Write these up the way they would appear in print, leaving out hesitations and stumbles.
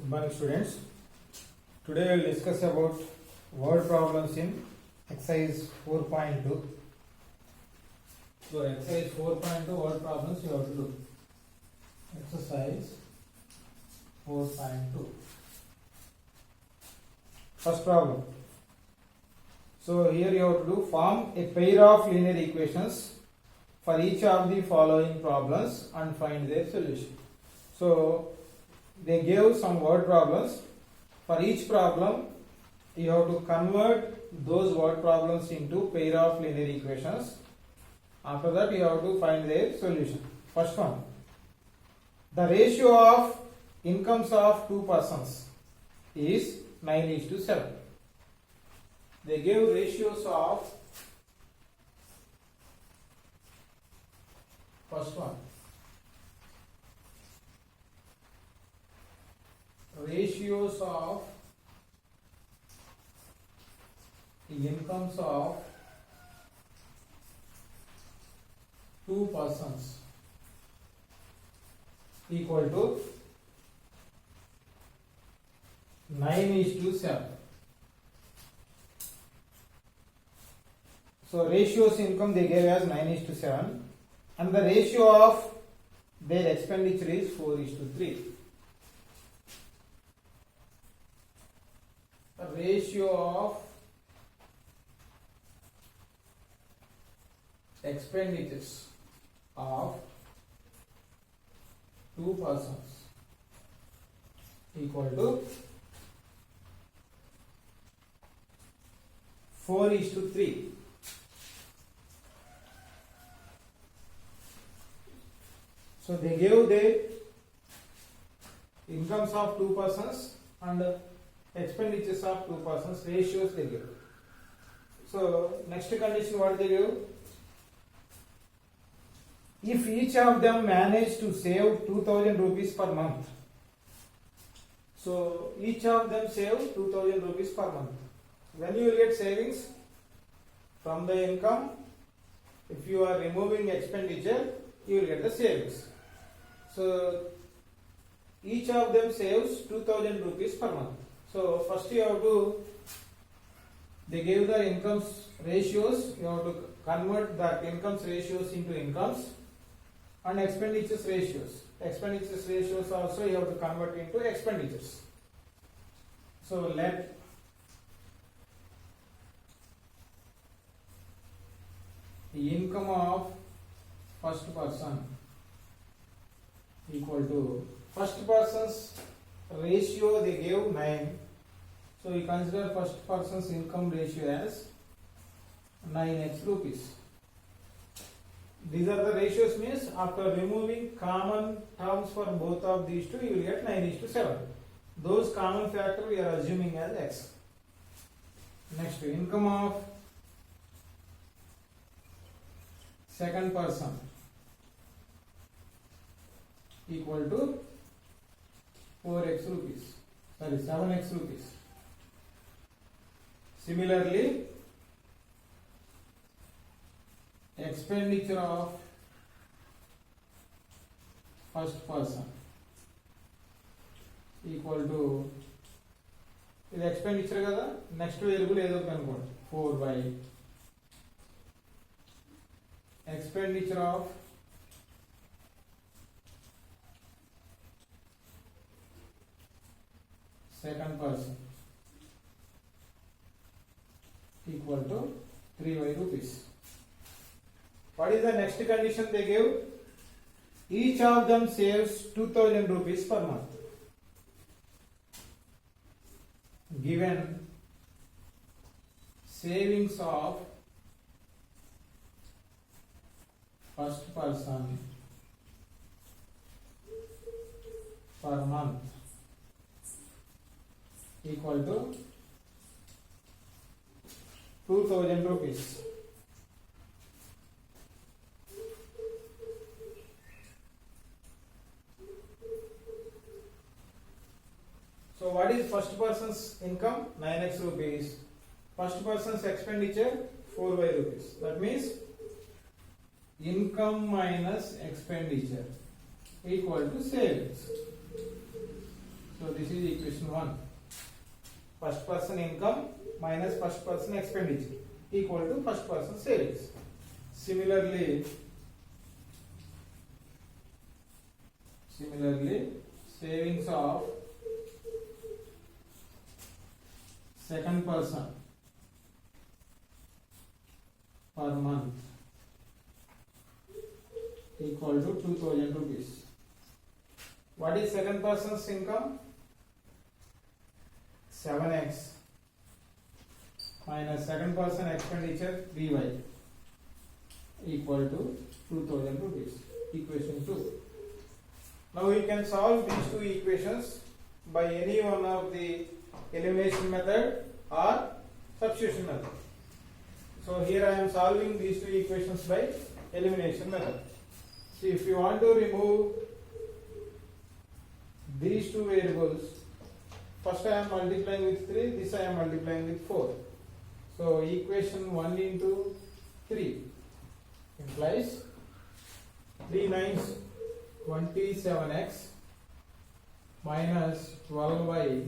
Morning students. Today we will discuss about word problems in exercise 4.2. So exercise 4.2 word problems you have to do. Exercise 4.2. First problem. So here you have to do form a pair of linear equations for each of the following problems and find their solution. So they gave some word problems. For each problem, you have to convert those word problems into pair of linear equations. After that, you have to find their solution. First one, the ratio of incomes of two persons is 9:7. They gave ratios of first one. Ratios of the incomes of two persons equal to 9:7. So ratios income they gave as 9:7 and the ratio of their expenditure is 4:3. The ratio of expenditures of two persons equal to 4:3. So they gave the incomes of two persons and expenditures of two persons, ratios they give. So next condition what they give? If each of them manage to save 2000 rupees per month. So each of them save 2000 rupees per month. When you will get savings from the income, if you are removing expenditure, you will get the savings. So each of them saves 2000 rupees per month. So first you have to, they gave the incomes ratios, you have to convert that incomes ratios into incomes and expenditures ratios. Expenditures ratios also you have to convert into expenditures. So let the income of first person equal to first person's ratio they gave 9. So we consider first person's income ratio as 9x rupees. These are the ratios, means after removing common terms for both of these two, you will get 9:7. Those common factor we are assuming as x. Next, income of second person equal to 4x rupees. Sorry, 7x rupees. Similarly, expenditure of first person equal to ఇది expenditure కదా, next variable ఏదో కనుక్కోండి 4 by expenditure of second person equal to 3y rupees. What is the next condition they gave? Each of them saves 2000 rupees per month. Given savings of first person per month equal to 2000 rupees. So what is first person's income? 9x rupees. First person's expenditure 4y rupees. That means income minus expenditure equal to savings. So this is equation 1. First person income minus first person expenditure equal to first person savings. Similarly, savings of second person per month equal to 2000 rupees. What is second person's income? 7x minus second person expenditure 3y equal to 2000 rupees. Equation 2. Now we can solve these two equations by any one of the elimination method or substitution method. So here I am solving these two equations by elimination method. See, if you want to remove these two variables, first I am multiplying with 3, this I am multiplying with 4. So equation 1 into 3 implies 3 nines 27x minus 12y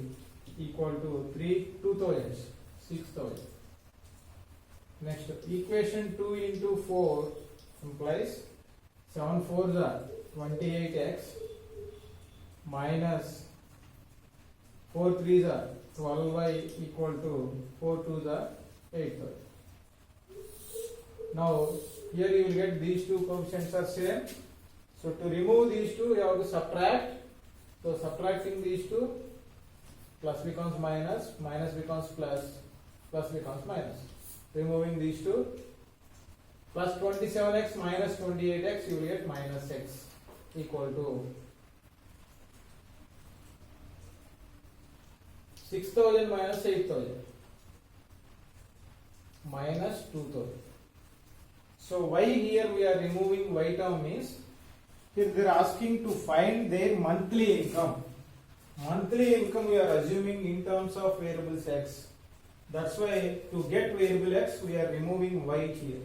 equal to 2000, 6000. Next, equation 2 into 4 implies 7 4s are 28x minus 4 3s are 12y equal to 4 2s are 8. Now here you will get these two coefficients are same. So to remove these two, you have to subtract. So subtracting these two, plus becomes minus, minus becomes plus, plus becomes minus. Removing these two, plus 27x minus 28x, you will get minus x equal to 6000 minus 8000 minus 2000. So why here we are removing y term means, here they are asking to find their monthly income. Monthly income we are assuming in terms of variables x. That's why to get variable x we are removing y here.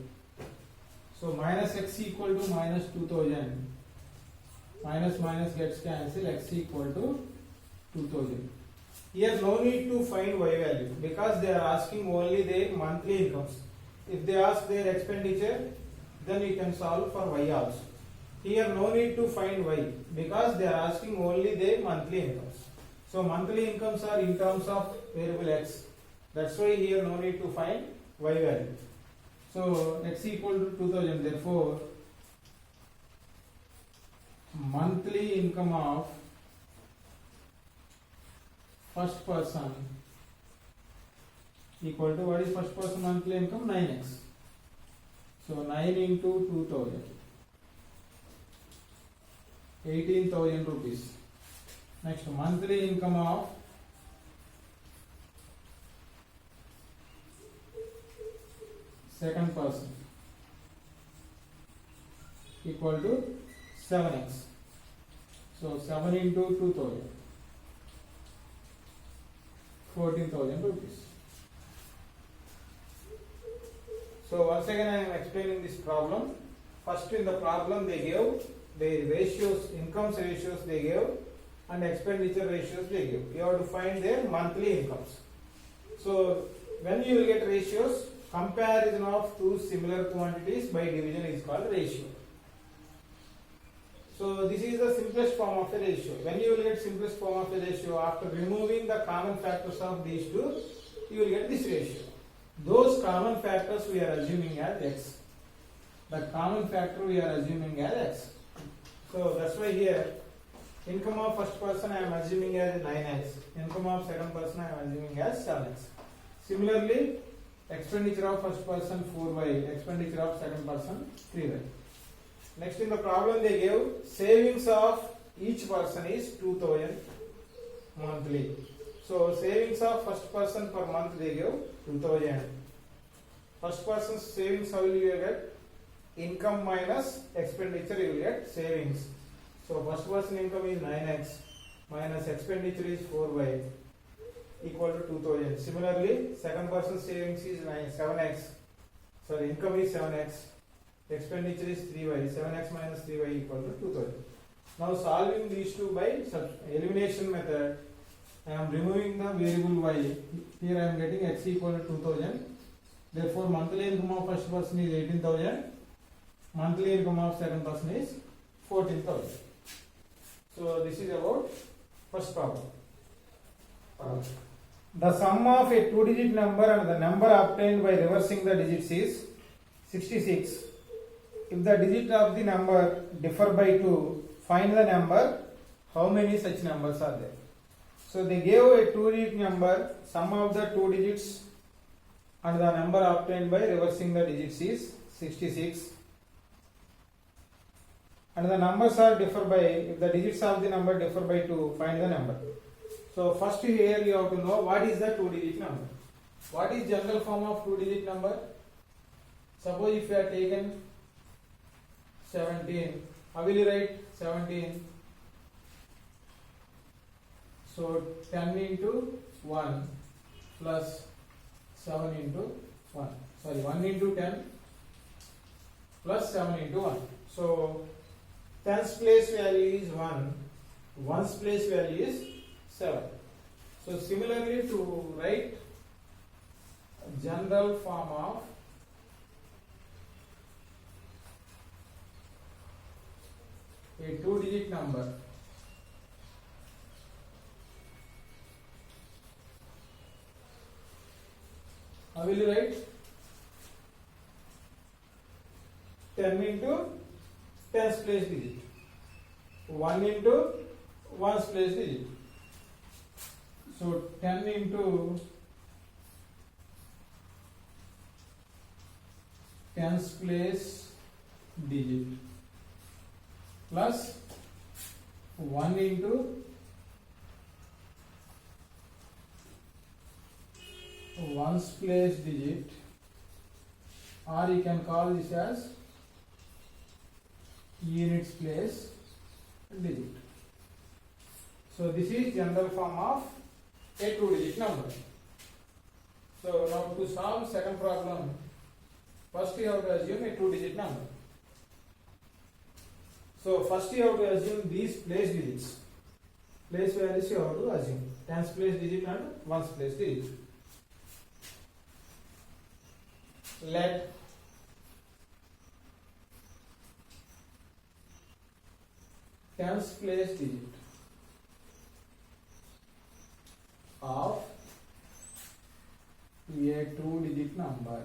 So minus x equal to minus 2000. Minus minus gets cancelled, x equal to 2000. Here no need to find y value because they are asking only their monthly incomes. If they ask their expenditure, then you can solve for y also. Here no need to find y because they are asking only their monthly incomes. So monthly incomes are in terms of variable x. That's why here no need to find y value. So x equal to 2000. Therefore, monthly income of first person equal to, what is first person monthly income? 9x. So 9 into 2000. 18,000 rupees. Next, monthly income of second person equal to 7x. So 7 into 2000. 14,000 rupees. So once again I am explaining this problem. First in the problem they gave the ratios, incomes ratios they gave and expenditure ratios they gave. You have to find their monthly incomes. So when you will get ratios, comparison of two similar quantities by division is called ratio. So this is the simplest form of a ratio. When you will get simplest form of a ratio, after removing the common factors of these two, you will get this ratio. Those common factors we are assuming as x. The common factor we are assuming as x. So that's why here income of first person I am assuming as 9x. Income of second person I am assuming as 7x. Similarly, expenditure of first person 4y, expenditure of second person 3y. Next in the problem they gave savings of each person is 2000 monthly. So savings of first person per month they give 2000. First person's savings, how will you get? Income minus expenditure you will get savings. So first person income is 9x minus expenditure is 4y equal to 2000. Similarly, second person's savings is 7x. Sorry, income is 7x. Expenditure is 3y. 7x minus 3y equal to 2000. Now solving these two by elimination method, I am removing the variable y. Here I am getting x equal to 2000. Therefore, monthly income of first person is 18,000. Monthly income of second person is 14,000. So this is about first problem. The sum of a two-digit number and the number obtained by reversing the digits is 66. If the digit of the number differ by 2, find the number. How many such numbers are there? So they gave a two-digit number, sum of the two digits and the number obtained by reversing the digits is 66. And the numbers are differ by, if the digits of the number differ by 2, find the number. So first here you have to know what is the two-digit number. What is general form of two-digit number? Suppose if you have taken 17, how will you write 17? So 10 into 1 plus 7 into 1. Sorry, 1 into 10 plus 7 into 1. So 10's place value is 1, 1's place value is 7. So similarly, to write general form of a two-digit number, how will you write? 10 into 10's place digit, 1 into 1's place digit. So 10 into 10's place digit plus 1 into 1's place digit, or you can call this as units place digit. So this is general form of a two-digit number. So now to solve second problem, first you have to assume a two-digit number. So first you have to assume these place digits. Place values you have to assume 10's place digit and 1's place digit. Let tens place digit of a two-digit number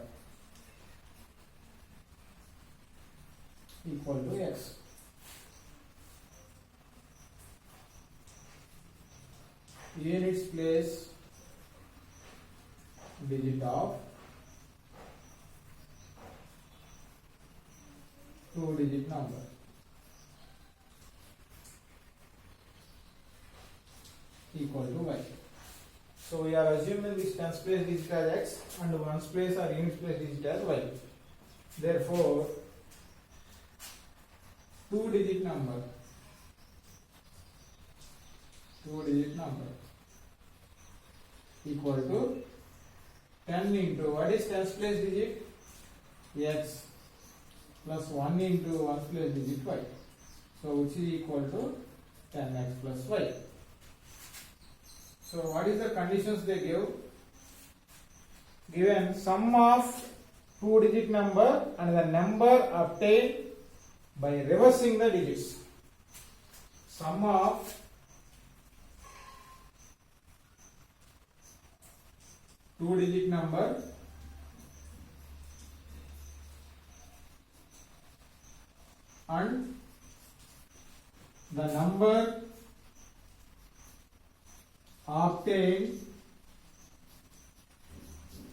equal to x. Units place digit of two-digit number equal to y. So we are assuming this tens place digit as x and ones place or units place digit as y. Therefore, two-digit number equal to 10 into, what is tens place digit? X plus 1 into 1's place digit y. So which is equal to 10x plus y. So what is the conditions they give? Given sum of two-digit number and the number obtained by reversing the digits. Sum of two-digit number and the number obtained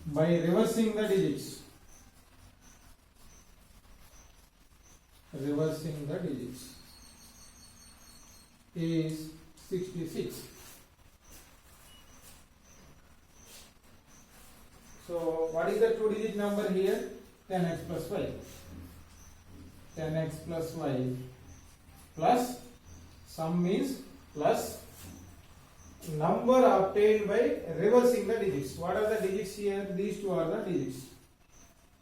by reversing the digits. Reversing the digits is 66. So what is the two-digit number here? 10x plus y. 10x plus y plus sum means plus number obtained by reversing the digits. What are the digits here? These two are the digits.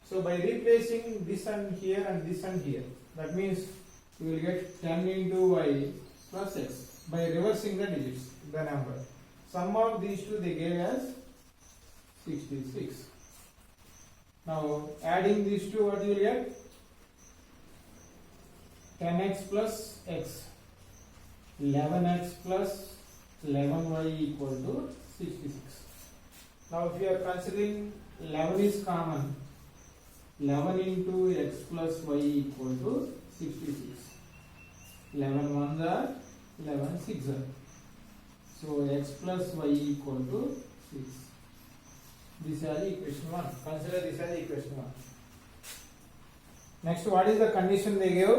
So by replacing this and here and this and here, that means you will get 10 into y plus x by reversing the digits, the number. Sum of these two they gave as 66. Now adding these two, what you will get? 10x plus x, 11x plus 11y equal to 66. Now if you are considering 11 is common, 11 into x plus y equal to 66. 11 ones are 11 six are. So x plus y equal to 6. This is equation 1. Consider this as equation 1. Next, what is the condition they gave?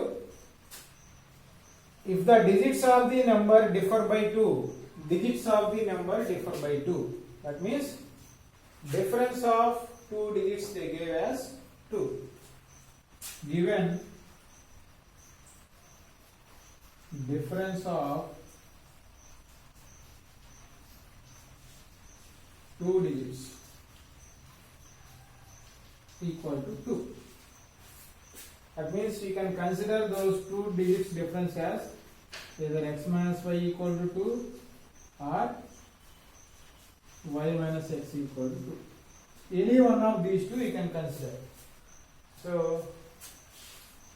If the digits of the number differ by 2, digits of the number differ by 2. That means difference of 2 digits they gave as 2. Given difference of 2 digits equal to 2. That means we can consider those 2 digits difference as either x minus y equal to 2 or y minus x equal to 2. Any one of these two you can consider. So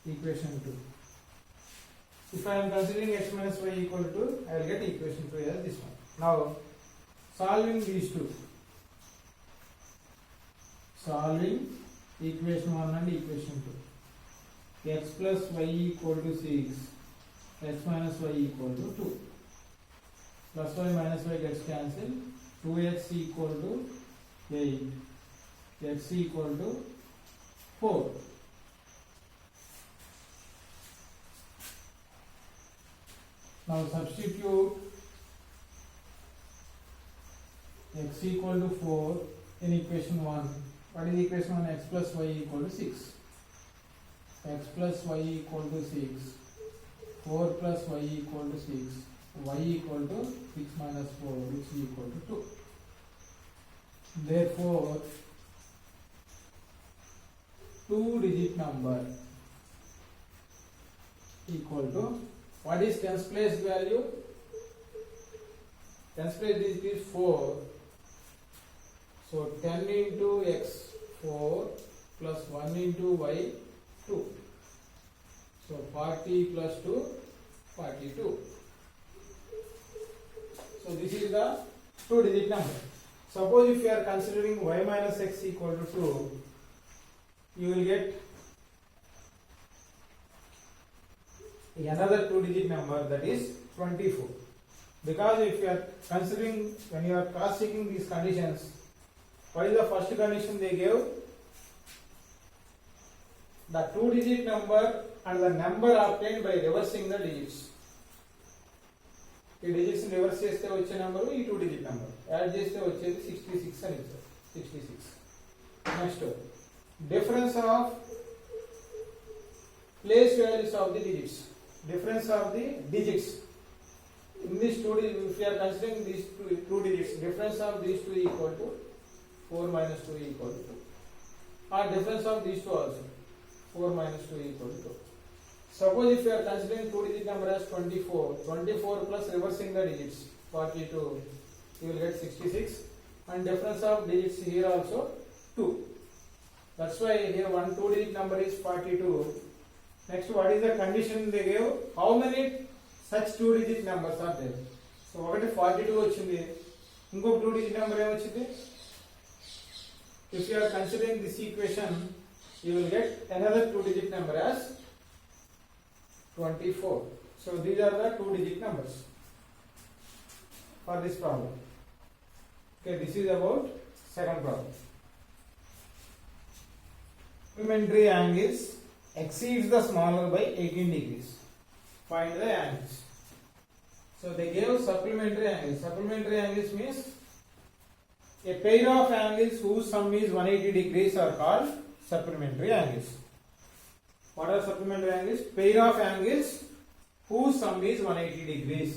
equation 2. If I am considering x minus y equal to 2, I will get equation 2 as this one. Now solving these two. Solving equation 1 and equation 2. X plus y equal to 6, x minus y equal to 2. Plus y minus y gets cancelled. 2x equal to 8, x equal to 4. Now substitute x equal to 4 in equation 1. What is equation 1? X plus y equal to 6. X plus y equal to 6. 4 plus y equal to 6. Y equal to 6 minus 4, which is equal to 2. Therefore, 2-digit number equal to, what is tens place value? Tens place digit is 4. So 10 into x 4 plus 1 into y 2. So 40 plus 2 42. So this is the 2-digit number. Suppose if you are considering y minus x equal to 2, you will get another 2-digit number, that is 24. Because if you are considering, when you are cross checking these conditions, what is the first condition they gave? The 2-digit number and the number obtained by reversing the digits. ఈ digits reverse చేస్తే వచ్చే number ఈ 2-digit number, add చేస్తే వచ్చేది 66 అని ఇచ్చారు. 66. Next difference of place values of the digits. Difference of the digits in these two, if you are considering these two digits, difference of these two equal to 4 minus 2 equal to 2, or difference of these two also 4 minus 2 equal to 2. Suppose if you are considering 2-digit number as 24 plus reversing the digits 42, you will get 66, and difference of digits here also 2. That's why here one 2-digit number is 42. Next, what is the condition they gave? How many such 2-digit numbers are there? So, ఒకటి 42 వచ్చింది, ఇంకొక 2-digit number ఏమొచ్చింది? If you are considering this equation, you will get another 2-digit number as 24. So, these are the 2-digit numbers for this problem. Okay, this is about second problem. Supplementary angles exceeds the smaller by 18 degrees. Find the angles. So they gave supplementary angles. Supplementary angles means a pair of angles whose sum is 180 degrees are called supplementary angles. What are supplementary angles? Pair of angles whose sum is 180 degrees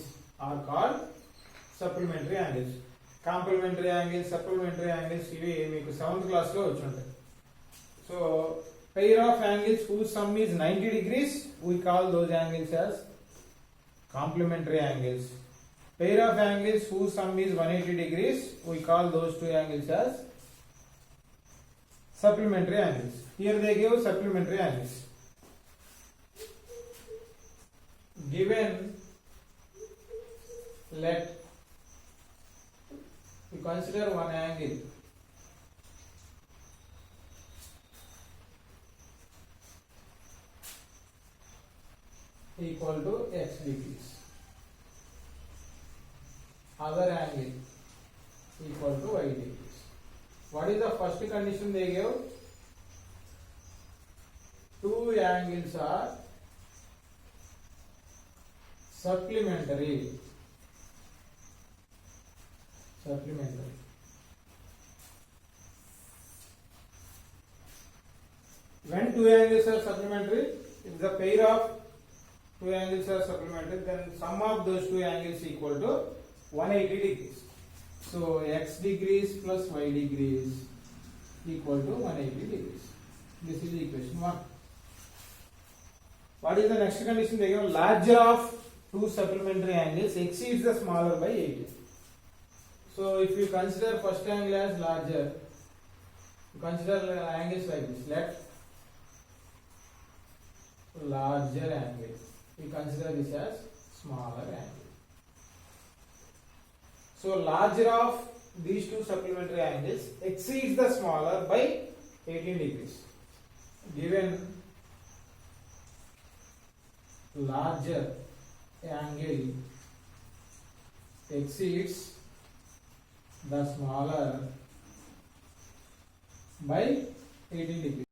are called supplementary angles. Complementary angles, supplementary angles, ఇవి మీకు 7th class లో వచ్చి ఉంటాయి. So pair of angles whose sum is 90 degrees, we call those angles as complementary angles. pair of angles whose sum is 180 degrees, we call those two angles as supplementary angles. Here they give supplementary angles. Given, let we consider one angle equal to x degrees, other angle equal to y degrees. What is the first condition they gave? Two angles are supplementary. When two angles are supplementary, if the pair of two angles are supplementary, then sum of those two angles equal to 180 degrees. So x degrees plus y degrees equal to 180 degrees. This is equation 1. What is the next condition? They give larger of two supplementary angles exceeds the smaller by 80. So if you consider first angle as larger, you consider angles like this. Let larger angle, we consider this as smaller angle. So larger of these two supplementary angles exceeds the smaller by 18 degrees. Given larger angle exceeds the smaller by 18 degrees.